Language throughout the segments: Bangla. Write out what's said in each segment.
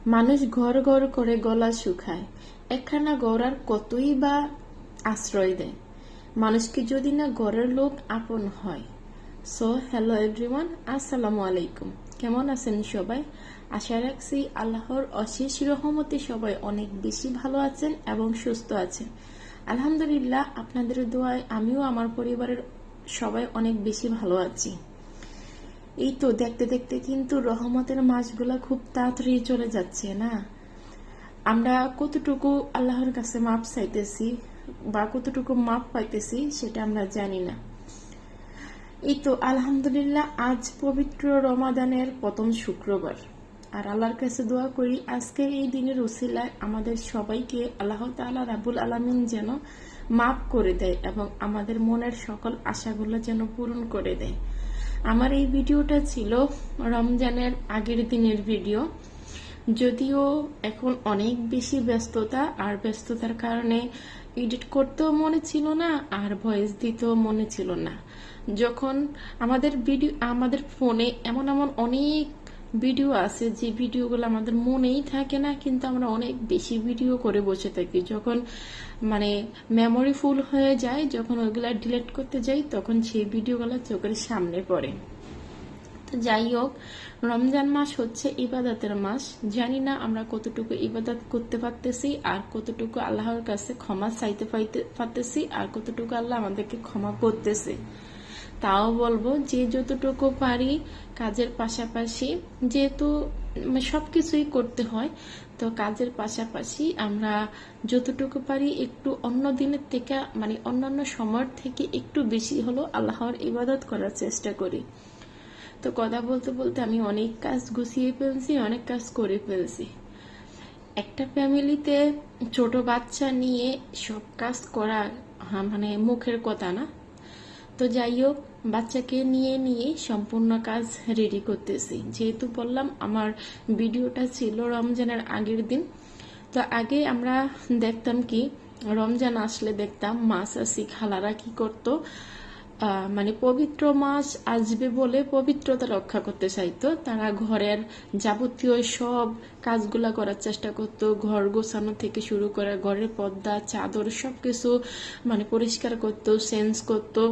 মানুষ ঘর ঘর করে গলা শুকায়, একখানা ঘর আর কতই বা আশ্রয় দেয় মানুষকে যদি না ঘরের লোক আপন হয়। সো হ্যালো এভরিওয়ান, আসসালামু আলাইকুম। কেমন আছেন সবাই? আশা রাখছি আল্লাহর অশেষ রহমতে সবাই অনেক বেশি ভালো আছেন এবং সুস্থ আছেন। আলহামদুলিল্লাহ, আপনাদের দোয়ায় আমিও আমার পরিবারের সবাই অনেক বেশি ভালো আছি। এই তো দেখতে দেখতে কিন্তু রহমতের মাসগুলা খুব তাড়াতাড়ি চলে যাচ্ছে না? আমরা কতটুকু আল্লাহর কাছে মাপ চাইতেছি বা কতটুকু মাপ পাইতেছি সেটা আমরা জানি না। এই তো আলহামদুলিল্লাহ, আজ পবিত্র রমাদানের প্রথম শুক্রবার। আর আল্লাহর কাছে দোয়া করি আজকে এই দিনের উসিলায় আমাদের সবাইকে আল্লাহ তাআলা রাব্বুল আলামিন যেন মাফ করে দেয় এবং আমাদের মনের সকল আশাগুলো যেন পূরণ করে দেয়। আমার এই ভিডিওটা ছিল রমজানের আগের দিনের ভিডিও, যদিও এখন অনেক বেশি ব্যস্ততা, আর ব্যস্ততার কারণে এডিট করতেও মনে ছিল না আর ভয়েস দিতেও মনে ছিল না। যখন আমাদের ফোনে এমন এমন অনেক ভিডিও আছে যে ভিডিওগুলো আমাদের মনেই থাকে না, কিন্তু আমরা অনেক বেশি ভিডিও করে বসে থাকি। যখন মেমোরি ফুল হয়ে যায়, যখন ওইগুলা ডিলিট করতে যাই, তখন সেই ভিডিওগুলো চোখের সামনে পড়ে। তো যাই হোক, রমজান মাস হচ্ছে ইবাদতের মাস। জানি না আমরা কতটুকু ইবাদত করতে পারতেছি আর কতটুকু আল্লাহর কাছে ক্ষমা চাইতে পারতেছি আর কতটুকু আল্লাহ আমাদেরকে ক্ষমা করতেছে। তাও বলবো যে যতটুকু পারি কাজের পাশাপাশি, যেহেতু সবকিছুই করতে হয়, তো কাজের পাশাপাশি আমরা যতটুকু পারি একটু অন্য দিনের থেকে অন্যান্য সময়ের থেকে একটু বেশি হলো আল্লাহর ইবাদত করার চেষ্টা করি। তো কথা বলতে বলতে আমি অনেক কাজ গুছিয়ে ফেলছি, অনেক কাজ করে ফেলছি। একটা ফ্যামিলিতে ছোট বাচ্চা নিয়ে সব কাজ করা মুখের কথা না। তো যাই হোক, বাচ্চাকে নিয়ে সম্পূর্ণ কাজ রেডি করতেছি। যেহেতু বললাম আমার ভিডিওটা ছিল রমজানের আগের দিন, তো আগে আমরা দেখতাম কি, রমজান আসলে দেখতাম মাসাসি খালারা কি করতো, পবিত্র মাস আসবে বলে পবিত্রতা রক্ষা করতে চাইতো। তারা ঘরের যাবতীয় সব কাজগুলা করার চেষ্টা করতো, ঘর গোছানো থেকে শুরু করে ঘরের পর্দা চাদর সবকিছু পরিষ্কার করতো, চেঞ্জ করতো।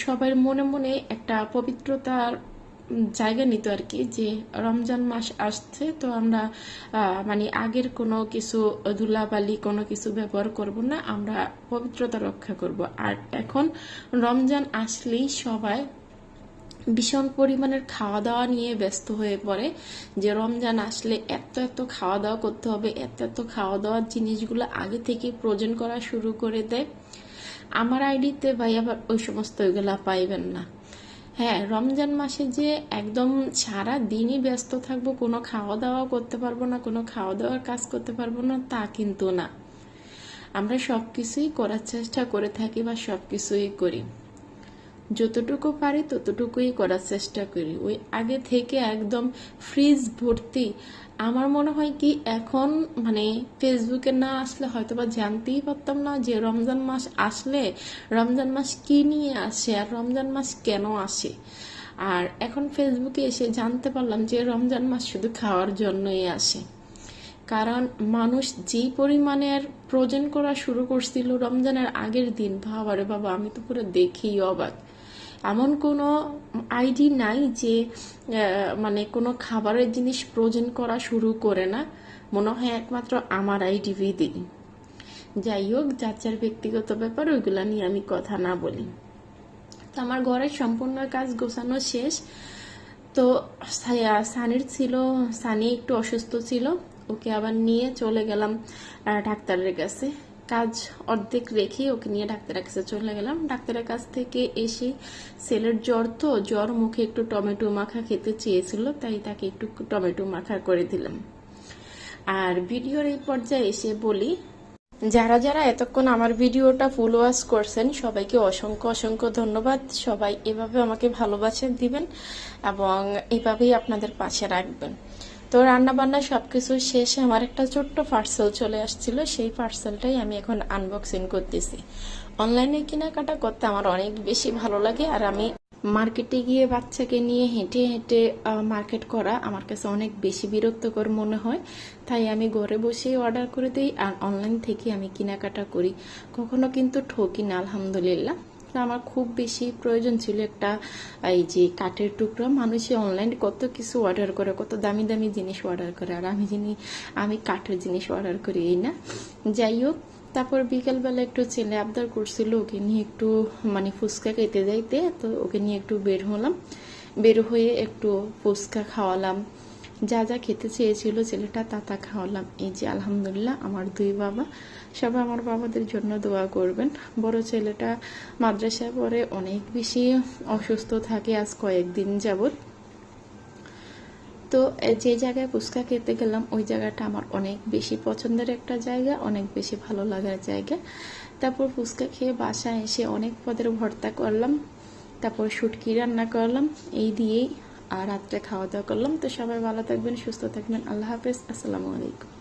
সবার মনে মনে একটা পবিত্রতার জায়গা নিত আর কি, যে রমজান মাস আসছে, তো আমরা আগের কোনো কিছু ধুলাবালি কোনো কিছু ব্যবহার করব না, আমরা পবিত্রতা রক্ষা করব। আর এখন রমজান আসলেই সবাই ভীষণ পরিমাণের খাওয়া দাওয়া নিয়ে ব্যস্ত হয়ে পড়ে, যে রমজান আসলে এত এত খাওয়া দাওয়া করতে হবে, এত এত খাওয়া দাওয়ার জিনিসগুলো আগে থেকে প্রয়োজন করা শুরু করে দেয়। আমার আইডিতে ভাই আবার ওই সমস্ত ওইগুলা পাইবেন না। হ্যাঁ, রমজান মাসে যে একদম সারা দিনই ব্যস্ত থাকবো, কোনো খাওয়া দাওয়া করতে পারবো না, কোনো খাওয়া দাওয়ার কাজ করতে পারবো না, তা কিন্তু না। আমরা সবকিছুই করার চেষ্টা করে থাকি বা সবকিছুই করি, যতটুকু পারি ততটুকুই করার চেষ্টা করি। ওই আগে থেকে একদম ফ্রিজ ভর্তি। আমার মনে হয় কি, এখন ফেসবুকে না আসলে হয়তোবা জানতেই পারতাম না যে রমজান মাস আসলে রমজান মাস কি নিয়ে আসে আর রমজান মাস কেন আসে। আর এখন ফেসবুকে এসে জানতে পারলাম যে রমজান মাস শুধু খাওয়ার জন্যই আসে। কারণ মানুষ যেই পরিমাণের প্রয়োজন করা শুরু করছিল রমজানের আগের দিন, বাবারে বাবা, আমি তো পুরো দেখেই অবাক। এমন কোনো আইডি নাই যে কোনো খাবারের জিনিস প্রয়োজন করা শুরু করে না। মনে হয় একমাত্র আমার আইডি দিই। যাই হোক, যার যার ব্যক্তিগত ব্যাপার, ওইগুলা নিয়ে আমি কথা না বলি। তো আমার ঘরের সম্পূর্ণ কাজ গোছানো শেষ। তো সানি একটু অসুস্থ ছিল, ওকে আবার নিয়ে চলে গেলাম ডাক্তারের কাছে। কাজ অর্ধেক রেখে ওকে নিয়ে ডাক্তারের কাছে চলে গেলাম। ডাক্তারের কাছ থেকে এসে ছেলের জ্বর মুখে একটু টমেটো মাখা খেতে চেয়েছিল, তাই তাকে একটু টমেটো মাখা করে দিলাম। আর ভিডিওর এই পর্যায়ে এসে বলি, যারা যারা এতক্ষণ আমার ভিডিওটা ফুল ওয়াচ করছেন সবাইকে অসংখ্য অসংখ্য ধন্যবাদ। সবাই এভাবে আমাকে ভালোবাসা দিবেন এবং এভাবেই আপনাদের পাশে রাখবেন। তো রান্না বান্না সবকিছু শেষে আমার একটা ছোট্ট পার্সেল চলে আসছিল, সেই পার্সেলটাই আমি এখন আনবক্সিং করতেছি। অনলাইনে কেনাকাটা করতে আমার অনেক বেশি ভালো লাগে, আর আমি মার্কেটে গিয়ে বাচ্চাকে নিয়ে হেঁটে হেঁটে মার্কেট করা আমার কাছে অনেক বেশি বিরক্তকর মনে হয়। তাই আমি ঘরে বসেই অর্ডার করে দিই আর অনলাইন থেকে আমি কেনাকাটা করি। কখনো কিন্তু ঠকি না, আলহামদুলিল্লাহ। তো আমার খুব বেশি প্রয়োজন ছিল একটা এই যে কাঠের টুকরো। মানুষে অনলাইনে কত কিছু অর্ডার করে, কত দামি দামি জিনিস অর্ডার করে, আর আমি কাঠের জিনিস অর্ডার করি এই না। যাই হোক, তারপর বিকালবেলা একটু ছেলে আবদার করছিল, ওকে নিয়ে একটু মানে ফুচকা খেতে যাইতে, তো ওকে নিয়ে একটু বের হলাম। বের হয়ে একটু ফুচকা খাওয়ালাম, যা যা খেতে চেয়েছিল ছেলেটা তা খাওয়ালাম। এই যে আলহামদুলিল্লাহ আমার দুই বাবা, সবাই আমার বাবাদের জন্য দোয়া করবেন। বড় ছেলেটা মাদ্রাসায় পড়ে, অনেক বেশি অসুস্থ থাকে আজ কয়েকদিন যাবত। তো যে জায়গায় ফুচকা খেতে গেলাম ওই জায়গাটা আমার অনেক বেশি পছন্দের একটা জায়গা, অনেক বেশি ভালো লাগার জায়গা। তারপর ফুচকা খেয়ে বাসায় এসে অনেক পদের ভর্তা করলাম, তারপর শুটকি রান্না করলাম, এই দিয়েই আর রাত্রে খাওয়া দাওয়া করলাম। তো সবাই ভালো থাকবেন, সুস্থ থাকবেন, আল্লাহ হাফেজ, আসসালামু আলাইকুম।